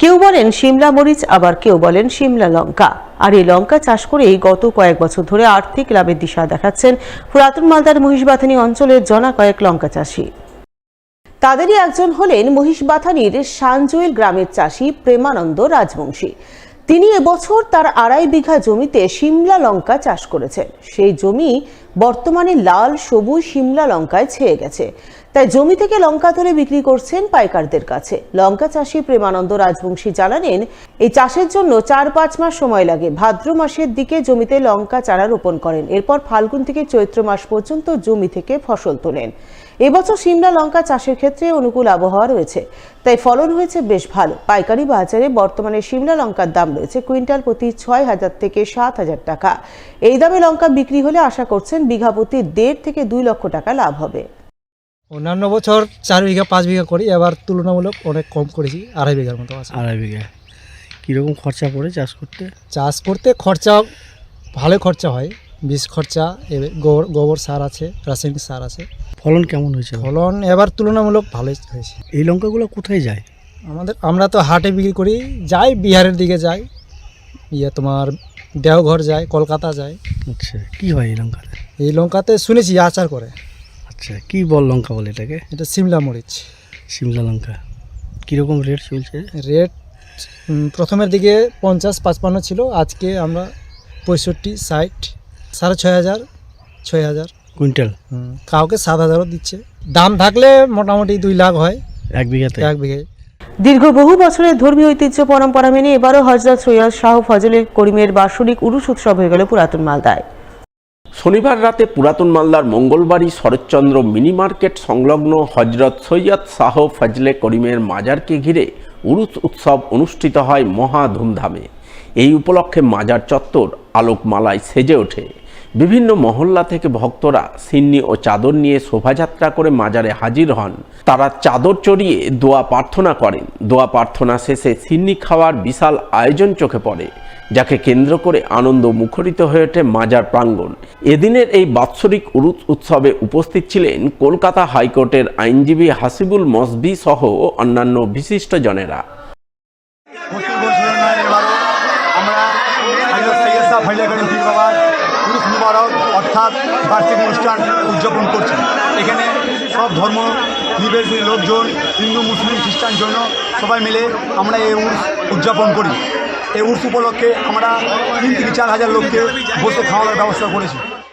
কেউ বলেন শিমলা মরিচ, আবার কেউ বলেন শিমলা লঙ্কা। আর এই লঙ্কা চাষ করেই গত কয়েক বছর ধরে আর্থিক লাভের দিশা দেখাচ্ছেন পুরাতন মালদার মহিষবাথানি অঞ্চলের জনা কয়েক লঙ্কা চাষি। তাদেরই একজন হলেন মহিষবাথানির সানজুইল গ্রামের চাষি প্রেমানন্দ রাজবংশী। তিনি এবছর তার 2.5 বিঘা জমিতে শিমলা লঙ্কা চাষ করেছেন। সেই জমি বর্তমানে লাল সবুজ শিমলা লঙ্কায় ছেয়ে গেছে, তাই জমি থেকে লঙ্কা তুলে বিক্রি করছেন পাইকারদের কাছে। লঙ্কা চাষি প্রেমানন্দ রাজবংশী জানালেন, এই চাষের জন্য 4-5 মাস সময় লাগে। ভাদ্র মাসের দিকে জমিতে লঙ্কা চারা রোপণ করেন, এরপর ফাল্গুন থেকে চৈত্র মাস পর্যন্ত জমি থেকে ফসল তোলেন। এবছর শিমলা লঙ্কা চাষের ক্ষেত্রে অনুকূল আবহাওয়া রয়েছে, তাই ফলন হয়েছে বেশ ভালো। পাইকারি বাজারে বর্তমানে শিমলা লঙ্কার দাম রয়েছে কুইন্টাল প্রতি 6,000 থেকে 7,000 টাকা। এই দামে লঙ্কা বিক্রি হলে আশা করছেন বিঘা প্রতি 1.5 থেকে 2 লক্ষ টাকা লাভ হবে। অন্যান্য বছর 4 বিঘা 5 বিঘা করি, এবার তুলনামূলক অনেক কম করেছি, 2.5 বিঘার মতো আছে। 2.5 বিঘা। কীরকম খরচা পড়ে চাষ করতে? চাষ করতে খরচা ভালো খরচা হয়, বীজ খরচা, গোবর সার আছে, রাসায়নিক সার আছে। ফলন কেমন হয়েছে? ফলন এবার তুলনামূলক ভালোই হয়েছে। এই লঙ্কাগুলো কোথায় যায়? আমরা তো হাটে বিক্রি করি, যাই বিহারের দিকে যাই, তোমার দেওঘর যায়, কলকাতা যায়। আচ্ছা, কি হয় এই লঙ্কাতে? এই লঙ্কাতে শুনেছি আচার করে। আচ্ছা, কি বল লঙ্কা বলে এটাকে? এটা শিমলা মরিচ। শিমলা লঙ্কা কীরকম রেট চলছে? রেট প্রথমের দিকে 50-55 ছিল, আজকে আমরা 65, 60, 6,500, 6,000 কুইন্টাল। কাউকে 7,000ও দিচ্ছে। দাম থাকলে মোটামুটি 2 লাখ হয় 1 বিঘাতে। 1 বিঘায়। দীর্ঘ বহু বছরের ধর্মীয় ঐতিহ্য পরম্পরা মেনে এবারও হযরত সৈয়দ শাহ ফজলে করিমের বার্ষিক উরুস উৎসব হয়ে গেল পুরাতন মালদায়। শনিবার রাতে পুরাতন মালদার মঙ্গলবাড়ি শরৎচন্দ্র মিনি মার্কেট সংলগ্ন হযরত সৈয়দ শাহ ফজলে করিমের মাজারকে ঘিরে উরুস উৎসব অনুষ্ঠিত হয় মহা ধুমধামে। এই উপলক্ষে মাজার চত্বর আলোকমালায় সেজে ওঠে। বিভিন্ন মহল্লা থেকে ভক্তরা সিন্নি ও চাদর নিয়ে শোভাযাত্রা করে মাজারে হাজির হন। তারা চাদর চড়িয়ে দোয়া প্রার্থনা করেন। দোয়া প্রার্থনা শেষে সিন্নি খাওয়ার বিশাল আয়োজন চোখে পড়ে, যাকে কেন্দ্র করে আনন্দ মুখরিত হয়ে ওঠে মাজার প্রাঙ্গণ। এদিনের এই বাৎসরিক উরুস উৎসবে উপস্থিত ছিলেন কলকাতা হাইকোর্টের আইনজীবী হাসিবুল মসবি সহ অন্যান্য বিশিষ্টজনেরা। অর্থাৎ বার্ষিক অনুষ্ঠান উদযাপন করছি। এখানে সব ধর্ম নির্বিশেষে লোকজন, হিন্দু, মুসলিম, খ্রিস্টান জন্য সবাই মিলে আমরা এই উর্স উদযাপন করি। এই উর্স উপলক্ষে আমরা 3 থেকে 4 হাজার লোককে বসে খাওয়ানোর ব্যবস্থা করেছি।